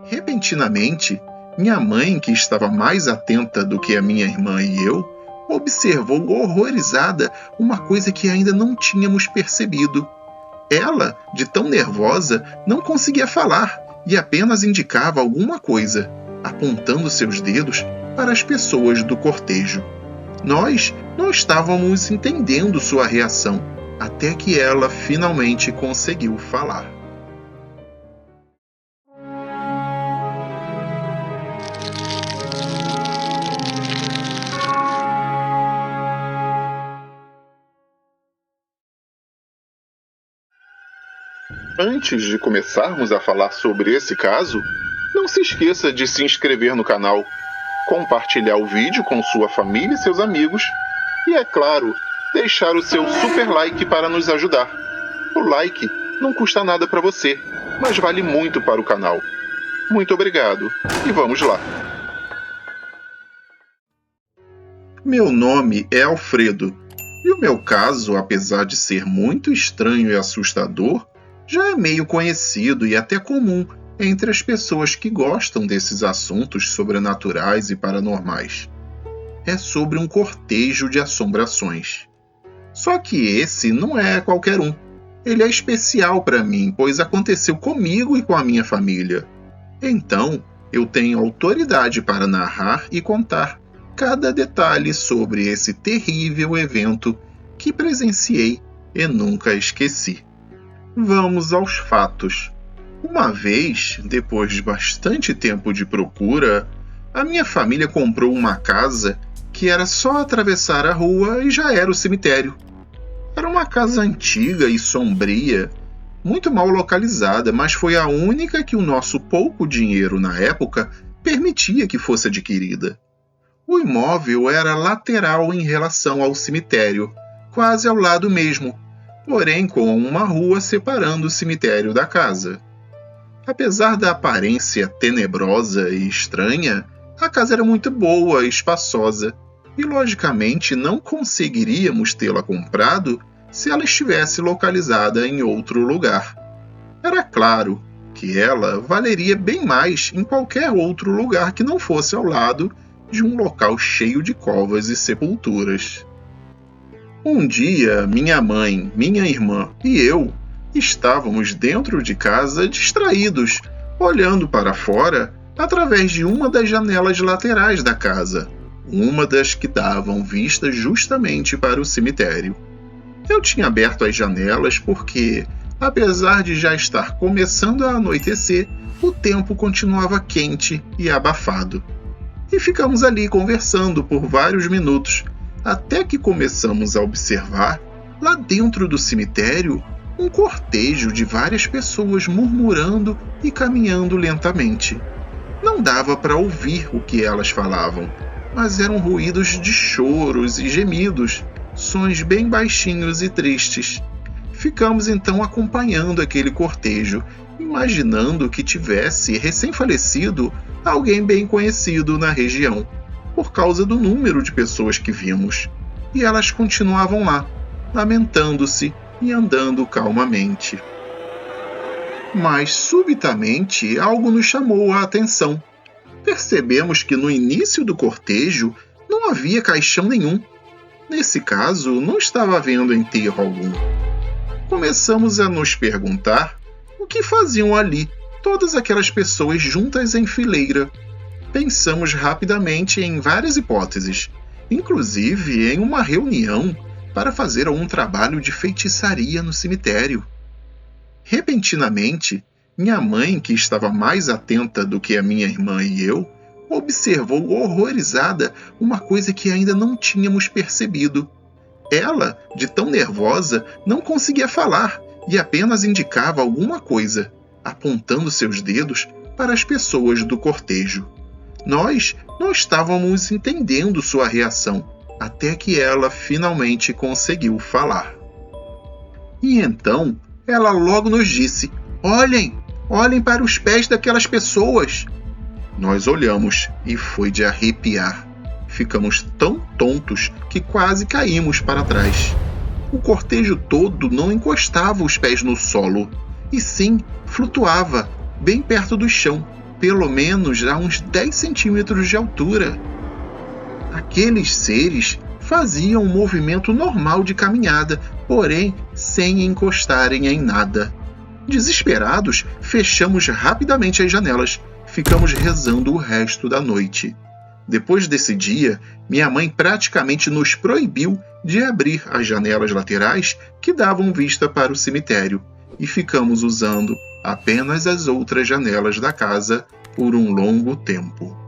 Repentinamente, minha mãe, que estava mais atenta do que a minha irmã e eu, observou horrorizada uma coisa que ainda não tínhamos percebido. Ela, de tão nervosa, não conseguia falar e apenas indicava alguma coisa, apontando seus dedos para as pessoas do cortejo. Nós não estávamos entendendo sua reação, até que ela finalmente conseguiu falar. Antes de começarmos a falar sobre esse caso, não se esqueça de se inscrever no canal, compartilhar o vídeo com sua família e seus amigos e, é claro, deixar o seu super like para nos ajudar. O like não custa nada para você, mas vale muito para o canal. Muito obrigado e vamos lá! Meu nome é Alfredo e o meu caso, apesar de ser muito estranho e assustador, já é meio conhecido e até comum entre as pessoas que gostam desses assuntos sobrenaturais e paranormais. É sobre um cortejo de assombrações. Só que esse não é qualquer um. Ele é especial para mim, pois aconteceu comigo e com a minha família. Então, eu tenho autoridade para narrar e contar cada detalhe sobre esse terrível evento que presenciei e nunca esqueci. Vamos aos fatos. Uma vez, depois de bastante tempo de procura, a minha família comprou uma casa que era só atravessar a rua e já era o cemitério. Era uma casa antiga e sombria, muito mal localizada, mas foi a única que o nosso pouco dinheiro na época permitia que fosse adquirida. O imóvel era lateral em relação ao cemitério, quase ao lado mesmo, porém com uma rua separando o cemitério da casa. Apesar da aparência tenebrosa e estranha, a casa era muito boa e espaçosa, e logicamente não conseguiríamos tê-la comprado se ela estivesse localizada em outro lugar. Era claro que ela valeria bem mais em qualquer outro lugar que não fosse ao lado de um local cheio de covas e sepulturas. Um dia, minha mãe, minha irmã e eu estávamos dentro de casa distraídos, olhando para fora através de uma das janelas laterais da casa, uma das que davam vista justamente para o cemitério. Eu tinha aberto as janelas porque, apesar de já estar começando a anoitecer, o tempo continuava quente e abafado. E ficamos ali conversando por vários minutos, até que começamos a observar, lá dentro do cemitério, um cortejo de várias pessoas murmurando e caminhando lentamente. Não dava para ouvir o que elas falavam, mas eram ruídos de choros e gemidos, sons bem baixinhos e tristes. Ficamos então acompanhando aquele cortejo, imaginando que tivesse recém-falecido alguém bem conhecido na região, por causa do número de pessoas que vimos. E elas continuavam lá, lamentando-se e andando calmamente. Mas, subitamente, algo nos chamou a atenção. Percebemos que no início do cortejo não havia caixão nenhum. Nesse caso, não estava havendo enterro algum. Começamos a nos perguntar o que faziam ali todas aquelas pessoas juntas em fileira. Pensamos rapidamente em várias hipóteses, inclusive em uma reunião para fazer algum trabalho de feitiçaria no cemitério. Repentinamente, minha mãe, que estava mais atenta do que a minha irmã e eu, observou horrorizada uma coisa que ainda não tínhamos percebido. Ela, de tão nervosa, não conseguia falar e apenas indicava alguma coisa, apontando seus dedos para as pessoas do cortejo. Nós não estávamos entendendo sua reação, até que ela finalmente conseguiu falar. E então, ela logo nos disse: "Olhem! Olhem para os pés daquelas pessoas!" Nós olhamos e foi de arrepiar. Ficamos tão tontos que quase caímos para trás. O cortejo todo não encostava os pés no solo, e sim flutuava, bem perto do chão, pelo menos a uns 10 centímetros de altura. Aqueles seres faziam um movimento normal de caminhada, porém sem encostarem em nada. Desesperados, fechamos rapidamente as janelas. Ficamos rezando o resto da noite. Depois desse dia, minha mãe praticamente nos proibiu de abrir as janelas laterais que davam vista para o cemitério, e ficamos usando apenas as outras janelas da casa por um longo tempo.